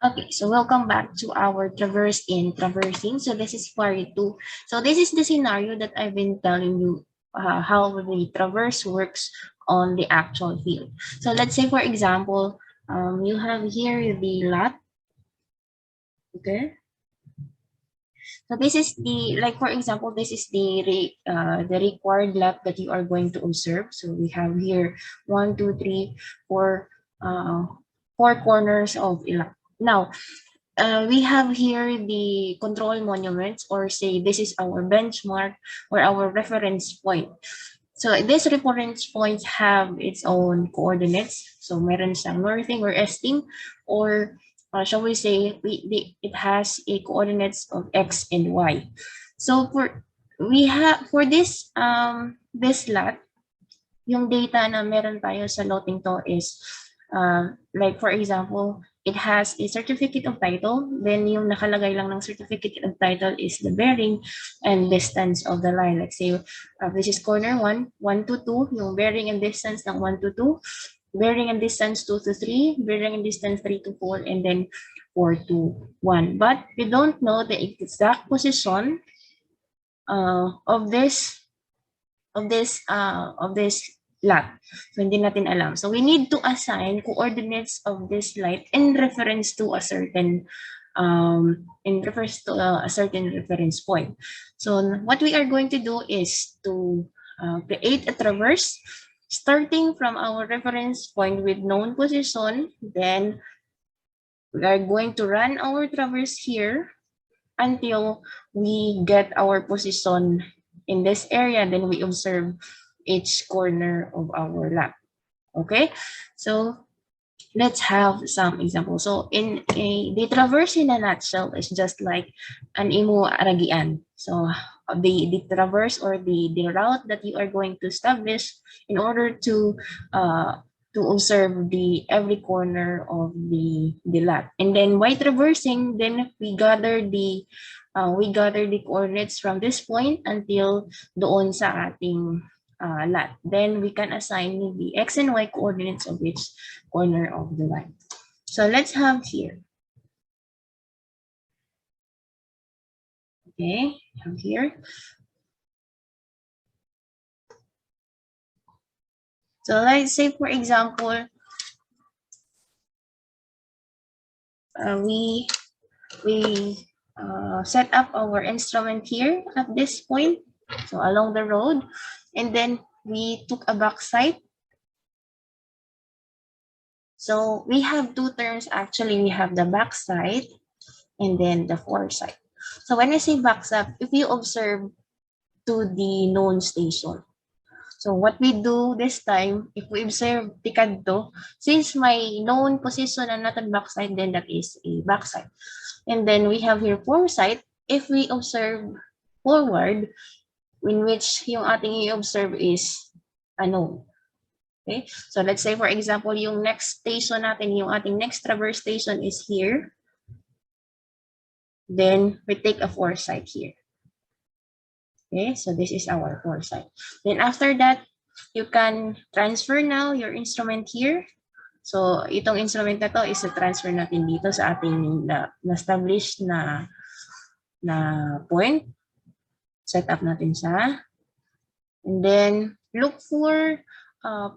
Okay, so welcome back to our traverse in traversing. So this is part 2. So this is the scenario that I've been telling you how the traverse works on the actual field. So let's say, for example, you have here the lot. Okay. So this is the, like for example, this is the required lot that you are going to observe. So we have here 1, 2, 3, 4, 4 corners of a lot. Now, we have here the control monuments, or say this is our benchmark or our reference point. So these reference points have its own coordinates. So meron siyang northing or esting, or shall we say it has a coordinates of x and y. So for this lot, yung data na meron tayo sa loting to is like for example, it has a certificate of title, then yung nakalagay lang ng certificate of title is the bearing and distance of the line. Like say, this is corner 1, 1 to 2, yung bearing and distance ng 1 to 2, bearing and distance 2 to 3, bearing and distance 3 to 4, and then 4 to 1. But we don't know the exact position of this lot. So, hindi natin alam. So, we need to assign coordinates of this light in reference to a certain reference point. So, what we are going to do is to create a traverse starting from our reference point with known position. Then, we are going to run our traverse here until we get our position in this area. Then we observe each corner of our lap. Okay, so let's have some examples. So the traverse in a nutshell is just like an imo aragian. So the traverse or the route that you are going to establish in order to observe every corner of the lot. And then by traversing, then we gather the coordinates from this point until doon sa ating lot. Then we can assign the x and y coordinates of each corner of the line. So let's have here. Okay, have here. So let's say, for example, we set up our instrument here at this point, so along the road, and then we took a backside. So we have two terms actually. We have the backside and then the foresight. So when I say backside, if you observe to the known station. So what we do this time, if we observe Tikadto, since my known position and not on backside, then that is a backside. And then we have here foresight. If we observe forward, in which yung ating i-observe is unknown. Okay? So let's say, for example, yung next station natin, yung ating next traverse station is here. Then we take a foresight here. Okay, so this is our foresight. Then after that, you can transfer now your instrument here. So itong instrument na to is a transfer natin dito sa ating na-establish na point. Set up natin siya. And then look for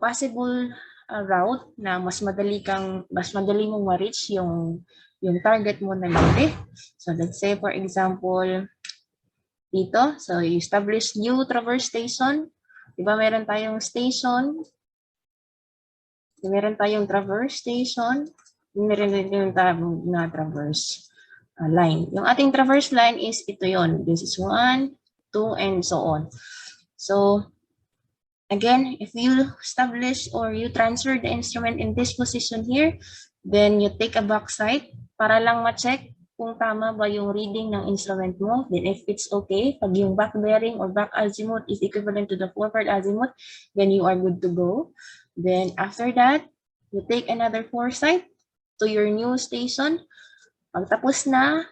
possible route na mas madali mong ma-reach yung target mo na lodi. So let's say, for example, dito. So, you establish new traverse station. Diba meron tayong station. Meron tayong traverse station. Meron din yung traverse line. Yung ating traverse line is ito yon. This is 1, 2, and so on. So, again, if you establish or you transfer the instrument in this position here, then you take a backside para lang ma-check kung tama ba yung reading ng instrument mo. Then if it's okay, pag yung back bearing or back azimuth is equivalent to the forward azimuth, then you are good to go. Then after that, you take another foresight to your new station. Pag tapos na,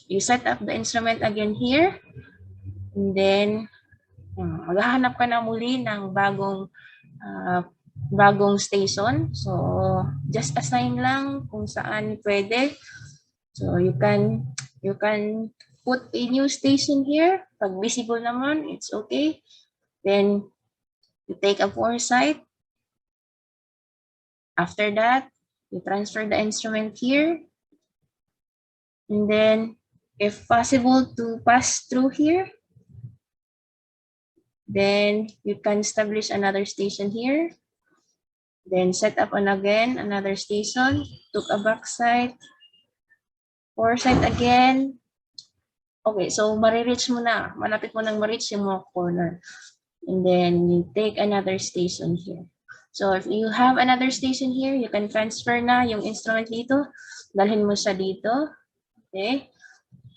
you set up the instrument again here. And then, maghahanap ka na muli ng bagong station. So, just assign lang kung saan pwede. So you can put a new station here. Pag visible naman, it's okay. Then you take a foresight. After that, you transfer the instrument here. And then, if possible to pass through here, then you can establish another station here. Then set up again another station, took a backside, foresight again. Okay, so marireach mo na. Malapit mo nang ma-reach yung mga corner. And then you take another station here. So if you have another station here, you can transfer na yung instrument dito. Dalhin mo siya dito. Okay?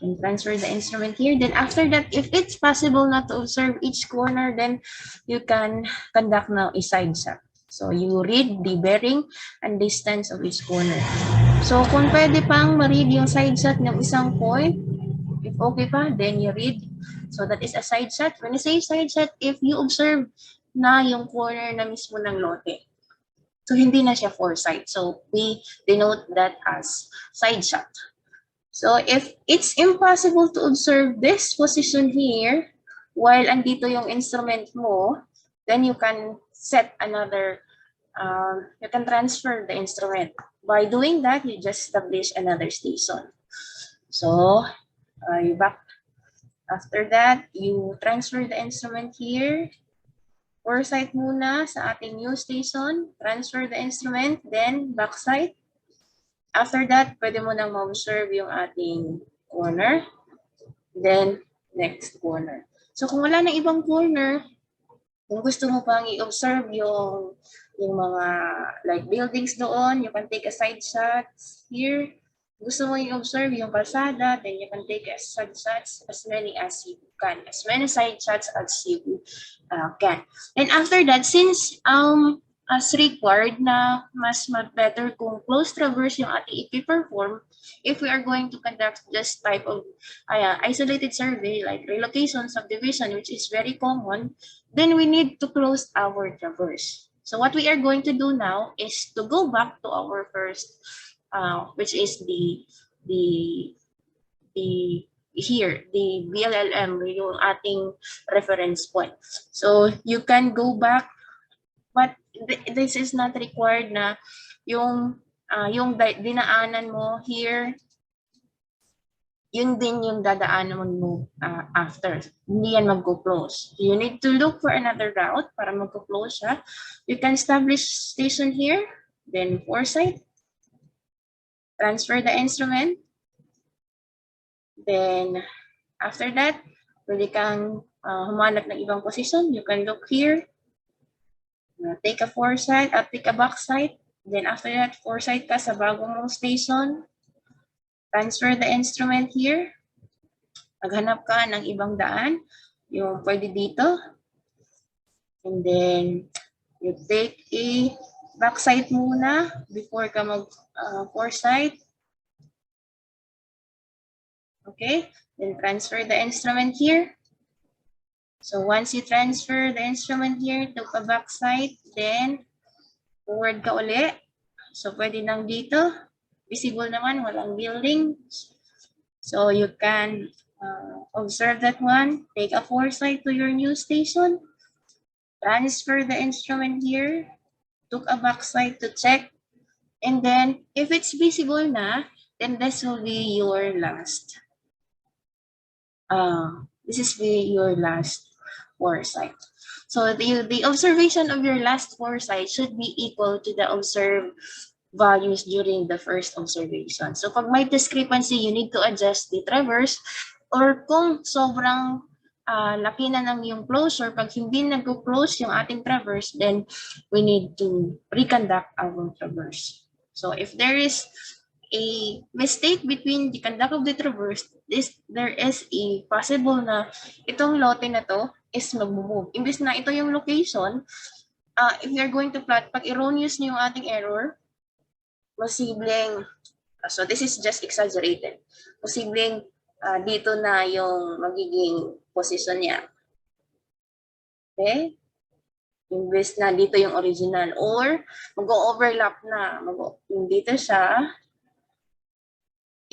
And transfer the instrument here. Then after that, if it's possible not to observe each corner, then you can conduct now a side shot. So you read the bearing and distance of each corner. So kung pwede pang ma-read yung side shot ng isang point, if okay pa, then you read. So that is a side shot. When you say side shot, if you observe na yung corner na mismo ng lote. So hindi na siya foresight. So we denote that as side shot. So if it's impossible to observe this position here, while andito yung instrument mo, then you can set another, you can transfer the instrument. By doing that, you just establish another station. So you back. After that, you transfer the instrument here. Foresight muna sa ating new station. Transfer the instrument, then backside. After that, pwede mo nang ma-observe yung ating corner. Then, next corner. So, kung wala nang ibang corner, kung gusto mo pang i-observe yung mga like buildings doon, you can take a side shot here. Gusto mo i-observe yung kalsada, then you can take a side shots as many as you can. As many side shots as you can. And after that, since as required na mas better kung close traverse yung ating i-perform, if we are going to conduct this type of isolated survey like relocation, subdivision, which is very common, then we need to close our traverse. So what we are going to do now is to go back to our first, which is the here, the BLLM, yung ating reference point. So you can go back, but this is not required na yung dinaanan mo here, yun din yung dadaanan mo after. Hindi yan mag-go-close. You need to look for another route para mag-go-close siya. You can establish station here, then foresight, transfer the instrument, then after that, pwede kang humanap ng ibang position. You can look here, take a foresight, take a backside, then after that, foresight ka sa bagong mong station, transfer the instrument here, maghanap ka ng ibang daan, yung pwede dito, and then you take a backside muna before ka mag foresight. Okay, then transfer the instrument here. So once you transfer the instrument here to a backside, then forward ka uli. So pwede nang dito. Visible naman, walang building. So you can observe that one. Take a foresight to your new station. Transfer the instrument here. Took a backside to check. And then if it's visible na, then this will be your last. This is your last foresight. So the observation of your last foresight should be equal to the observed values during the first observation. So pag may discrepancy, you need to adjust the traverse, or kung sobrang laki na ng yung closure, pag hindi nag-close yung ating traverse, then we need to reconduct our traverse. So if there is a mistake between the conduct of the traverse, there is a possible na itong lote na to is mag-move. Imbis na ito yung location, if you're going to plot, pag erroneous na yung ating error, posibleng, so this is just exaggerated, posibleng dito na yung magiging position niya. Okay? Imbis na dito yung original, or mag-overlap na, dito siya,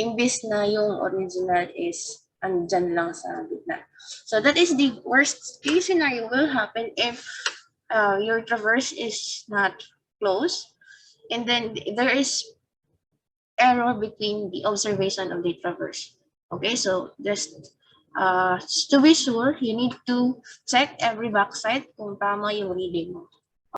imbis na yung original is andyan lang sa gitna. So that is the worst case scenario will happen if your traverse is not close, and then there is error between the observation of the traverse. Okay, so just to be sure, you need to check every backside kung tama yung reading mo.